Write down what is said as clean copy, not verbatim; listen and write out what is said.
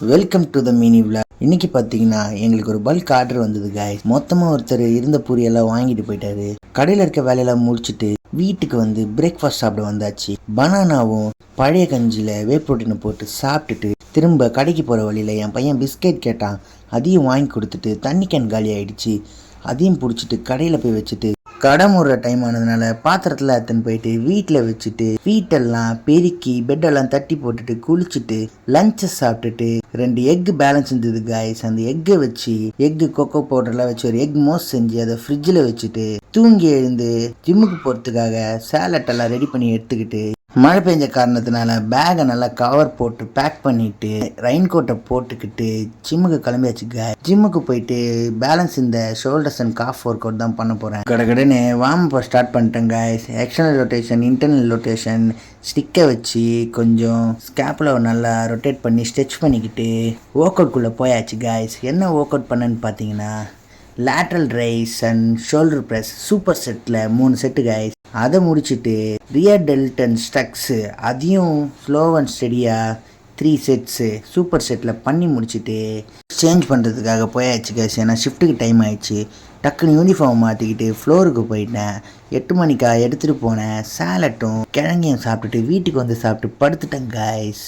Welcome to the mini vlog. இன்னைக்கு பார்த்தீங்கன்னா எங்களுக்கு ஒரு பல்க் ஆர்டர் வந்தது காய்ஸ். மொத்தமாக ஒருத்தர் இருந்த பூரியெல்லாம் வாங்கிட்டு போயிட்டாரு. கடையில் இருக்க வேலையெல்லாம் முடிச்சுட்டு வீட்டுக்கு வந்து பிரேக்ஃபாஸ்ட் சாப்பிட வந்தாச்சு. பனானாவும் பழைய கஞ்சியில் வே ப்ரோட்டீனை போட்டு சாப்பிட்டுட்டு திரும்ப கடைக்கு போகிற வழியில் என் பையன் பிஸ்கெட் கேட்டான். அதையும் வாங்கி கொடுத்துட்டு தண்ணி கேன் காலி ஆயிடுச்சு. அதையும் பிடிச்சிட்டு கடையில் போய் வச்சுட்டு கடை மூடுற டைம் ஆனதுனால பாத்திரத்தில் எடுத்துன்னு போயிட்டு வீட்டில் வச்சுட்டு வீட்டெல்லாம் பெருக்கி பெட்டெல்லாம் தட்டி போட்டுட்டு குளிச்சுட்டு லஞ்சை சாப்பிட்டுட்டு 2 எக் பேலன்ஸ் இருந்தது காய்ஸ். அந்த எக்கை வச்சு கொக்கோ பவுடர்லாம் வச்சு ஒரு எக் மோஸ் செஞ்சு அதை ஃப்ரிட்ஜில் வச்சுட்டு தூங்கி எழுந்து ஜிம்முக்கு போகிறதுக்காக சேலட் எல்லாம் ரெடி பண்ணி எடுத்துக்கிட்டு மழை பெஞ்ச காரணத்தினால பேகை நல்லா கவர் போட்டு பேக் பண்ணிட்டு ரெயின் கோட்டை போட்டுக்கிட்டு ஜிம்முக்கு கிளம்பியாச்சு காய். ஜிம்முக்கு போயிட்டு பேலன்ஸ் இந்த shoulders and calf work out தான் பண்ண போகிறேன். கடகடன்னு வார்ம் அப் ஸ்டார்ட் பண்ணிட்டேன் guys. External rotation, internal rotation, ஸ்டிக்கை வச்சு கொஞ்சம் ஸ்கேப்பில் நல்லா ரொட்டேட் பண்ணி ஸ்ட்ரெச் பண்ணிக்கிட்டு ஒர்க் அவுட்குள்ளே போயாச்சு காய்ஸ். என்ன ஒர்க் அவுட் பண்ணேன்னு பார்த்தீங்கன்னா lateral raise and shoulder press super செட்டில் 3 செட்டு காய்ஸ். அதை முடிச்சுட்டு ரியர் டெல்ட் அண்ட் ஸ்டக்ஸு அதையும் ஸ்லோ அண்ட் ஸ்டெடியாக 3 செட்ஸு சூப்பர் செட்டில் பண்ணி முடிச்சுட்டு சேஞ்ச் பண்ணுறதுக்காக போயாச்சு காய்ஸ். ஏன்னா ஷிஃப்ட்டுக்கு டைம் ஆயிடுச்சு. டக்குன்னு யூனிஃபார்ம் மாற்றிக்கிட்டு ஃப்ளோருக்கு போயிட்டேன். 8 மணிக்கா எடுத்துகிட்டு போனேன் சேலட்டும் கிழங்கையும் சாப்பிட்டுட்டு வீட்டுக்கு வந்து சாப்பிட்டு படுத்துட்டேன் காய்ஸ்.